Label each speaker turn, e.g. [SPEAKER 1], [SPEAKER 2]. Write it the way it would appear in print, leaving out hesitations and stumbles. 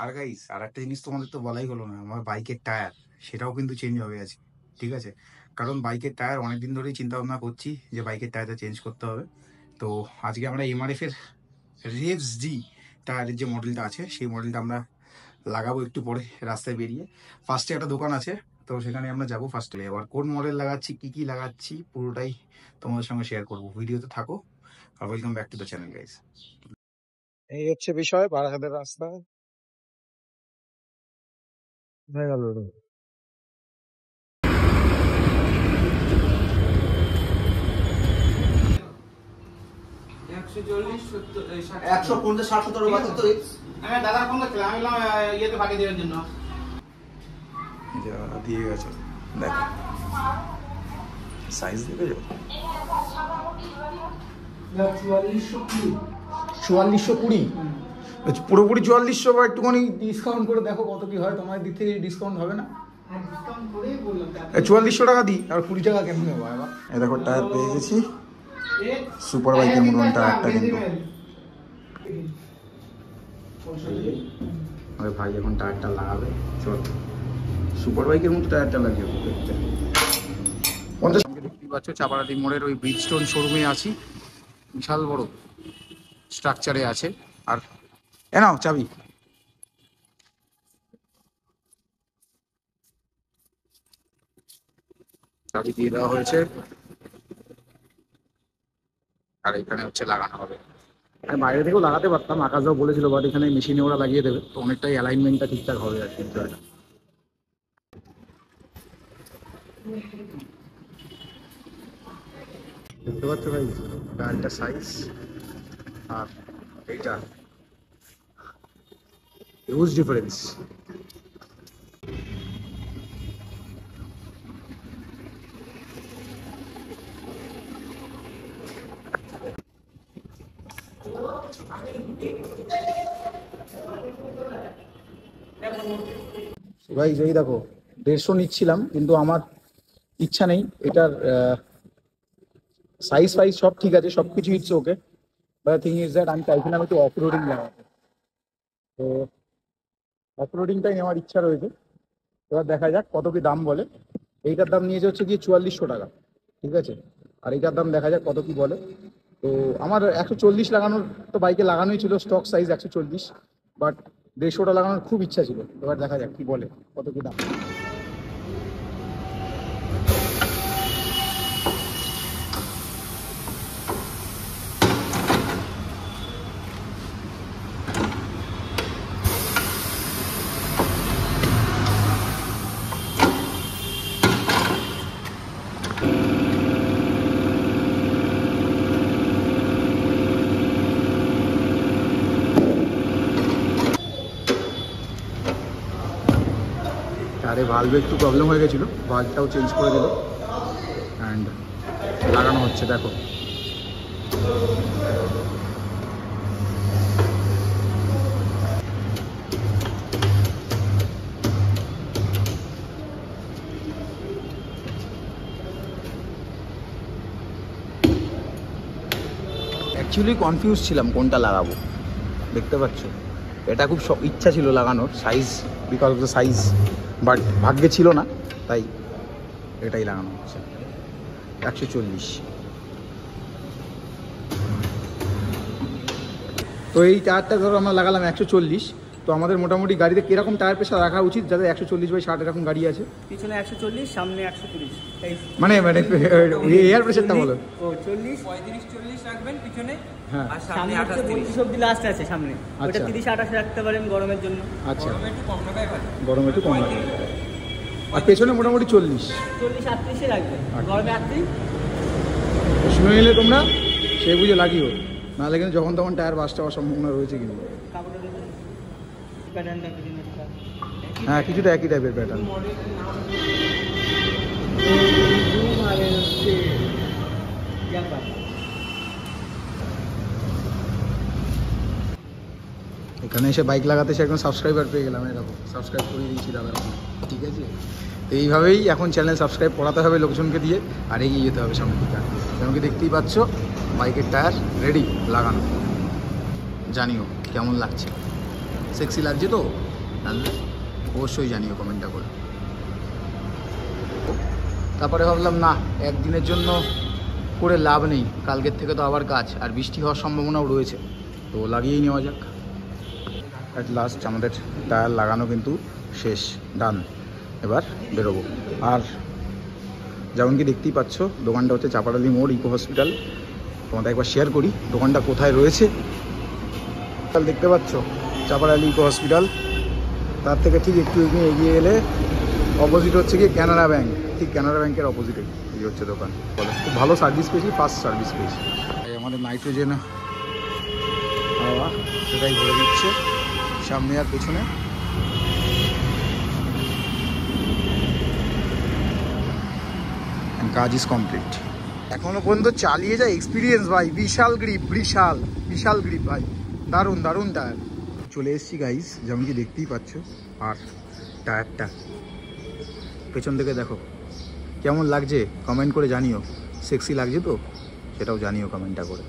[SPEAKER 1] আর guys আর একটা জিনিস তোমাদের তো বলাই হলো না, আমার বাইকের টায়ার সেটাও কিন্তু চেঞ্জ হবে আছে। ঠিক আছে, কারণ বাইকের টায়ার অনেকদিন ধরেই চিন্তা ভাবনা করছি যে বাইকের টায়ারটা চেঞ্জ করতে হবে। তো আজকে আমরা এমআরএফ এর রেভস ডি টায়ারের যে মডেলটা আছে সেই মডেলটা আমরা লাগাবো একটু পরে রাস্তায় বেরিয়ে। ফার্স্টে একটা দোকান আছে, তো সেখানে আমরা যাবো ফার্স্টে। এবার কোন মডেল লাগাচ্ছি, কি কি লাগাচ্ছি, পুরোটাই তোমাদের সঙ্গে শেয়ার করবো। ভিডিওতে থাকো আর welcome back to the channel guys. এই হচ্ছে বিষয়, বারাসাতের রাস্তা হয়ে গেল।
[SPEAKER 2] 150-60 বাজে তো আমি দাদার ফোন করছিলাম, আমি বললাম ইয়েতে ফাটিয়ে দেওয়ার জন্য
[SPEAKER 1] দিয়ে গেছে। দেখো সাইজ দেখেছো, 4420। পুরোপুরি 4400 বা একটুখানি ডিসকাউন্ট করে দেখো কত কি হয়। তোমার দিক থেকে ডিসকাউন্ট হবে না? 4400 টাকা দিই আর 20 টাকা কেমন নেবো এবার। এই দেখো টায়ার পেয়ে গেছি, সুপার বাইকের মতন টায়ারটা কিন্তু। আরে ভাই এখন টায়ারটা লাগাবে, চল। সুপার বাইকের মতো টায়ারটা লাগিয়ে দেখতে। 50 দেখতে পাচ্ছ চাপারাটি মোড়ের ওই ব্রিজস্টোন শোরুমে আছি। বিশাল বড় স্ট্রাকচারে আছে। আর এ নাও চাবি। চাবি দিয়ে দেওয়া হয়েছে আর এখানে হচ্ছে লাগানো হবে। আমি বাইরে থেকেও লাগাতে পারতাম, আকাশও বলেছিল, বাট এখানে মেশিনে ওরা লাগিয়ে দেবে, তো অনেকটাই অ্যালাইনমেন্টটা ঠিকঠাক হবে আর কি। দেখতে পাচ্ছ ভাই টায়ারটা সাইজ আর এইটা হিউজ ডিফারেন্স। ভাই এই দেখো 150 নিচ্ছিলাম, কিন্তু আমার ইচ্ছা নেই। এটার সাইজ ফাইজ সব ঠিক আছে, সবকিছু it's okay, but thing is that আমি চাইছিলাম একটু অফ রোডিং লাগাতে। তো অফ রোডিংটাই নেওয়ার ইচ্ছা রয়েছে। এবার দেখা যাক কত কি দাম বলে। এইটার দাম নিয়েছে হচ্ছে কি 4400 টাকা, ঠিক আছে। আর এইটার দাম দেখা যাক কত কি বলে। তো আমার 140 লাগানোর তো বাইকে লাগানোই ছিল, স্টক সাইজ 140, বাট 150টা লাগানোর খুব ইচ্ছা ছিল। এবার দেখা যাক কি বলে, কত কি দাম। আরে ভালভে একটু প্রবলেম হয়ে গেছিলো, ভালভটাও চেঞ্জ করে দিল অ্যান্ড লাগানো হচ্ছে। দেখো অ্যাকচুয়ালি কনফিউজ ছিলাম কোনটা লাগাবো। দেখতে পাচ্ছ এটা খুব ইচ্ছা ছিল লাগানোর, size, because of the size, but ভাগ্যে ছিল না, তাই এটাই লাগানো হচ্ছে। 140। তো এই টায়ারটা ধরো আমরা লাগালাম 140। তো আমাদের মোটামুটি গাড়িতে কিরকম টায়ার প্রেসার রাখা উচিত, যাদের 140/60 এরকম গাড়ি আছে?
[SPEAKER 2] পিছনে 140, সামনে 130।
[SPEAKER 1] মানে এয়ার প্রেসারটা বলো।
[SPEAKER 2] 35-40 রাখবেন পিছনে,
[SPEAKER 1] হ্যাঁ,
[SPEAKER 2] আর সামনে 32 অবধি লাস্ট আছে সামনে। ওটা 30-28 রাখতে পারেন গরমের জন্য।
[SPEAKER 1] আচ্ছা,
[SPEAKER 2] গরমে একটু কম রাখাই ভালো।
[SPEAKER 1] গরমে একটু কম রাখবে। আর পেছনে মোটামুটি
[SPEAKER 2] 40-38 রাখবেন, গরমে 38।
[SPEAKER 1] শুনে নিলে তোমরা সেই বুঝে লাগিও, নাহলে কিন্তু যখন তখন টায়ার বাস্ট হওয়ার সম্ভাবনা রয়েছে কিন্তু। হ্যাঁ, কিছুটা একই টাইপের প্যাটার্ন। এখানে এসে বাইক লাগাতে এসে একদম সাবস্ক্রাইবার পেয়ে গেলাম। এরকম সাবস্ক্রাইব করে দিয়েছি দাদা, ঠিক আছে। তো এইভাবেই এখন চ্যানেল সাবস্ক্রাইব করাতে হবে লোকজনকে দিয়ে, আর এগিয়ে যেতে হবে সামনের দিকে। যেমন দেখতেই পাচ্ছ বাইকের টায়ার রেডি লাগানো, জানিও কেমন লাগছে। সেক্সি লাগছে তো? তাহলে অবশ্যই জানিও কমেন্টটা করে। তারপরে ভাবলাম না, একদিনের জন্য করে লাভ নেই, কালকের থেকে তো আবার কাজ, আর বৃষ্টি হওয়ার সম্ভাবনাও রয়েছে, তো লাগিয়েই নেওয়া যাক। অ্যাট লাস্ট আমাদের টায়ার লাগানো কিন্তু শেষ, ডান। এবার বেরোবো। আর যেমন কি দেখতেই পাচ্ছ, দোকানটা হচ্ছে চাপাডালি মোড়, ইকো হসপিটাল। তোমাদের একবার শেয়ার করি দোকানটা কোথায় রয়েছে। দেখতে পাচ্ছ চাপাডালি ইকো হসপিটাল, তার থেকে ঠিক একটু এগিয়ে এলে অপোজিট হচ্ছে কি ক্যানারা ব্যাংক, ঠিক ক্যানারা ব্যাংকের অপোজিটে এই হচ্ছে দোকান। বলো, খুব ভালো সার্ভিস পেয়েছি, ফাস্ট সার্ভিস পেয়েছি। এই আমাদের নাইট্রোজেন হাওয়া সেটাই ভরে দিচ্ছে সামনে আর পেছনে। কাজ ইজ কমপ্লিট। এখনো পর্যন্ত চালিয়ে যায় এক্সপিরিয়েন্স ভাই, বিশাল গ্রিপ, বিশাল বিশাল গ্রিপ ভাই, দারুণ দারুণ টায়ার। চলে এসেছি গাইস, যেমন কি দেখতেই পাচ্ছ। আর টায়ারটা পেছন থেকে দেখো কেমন লাগছে, কমেন্ট করে জানিও। সেক্সি লাগছে তো? সেটাও জানিও কমেন্টটা করে।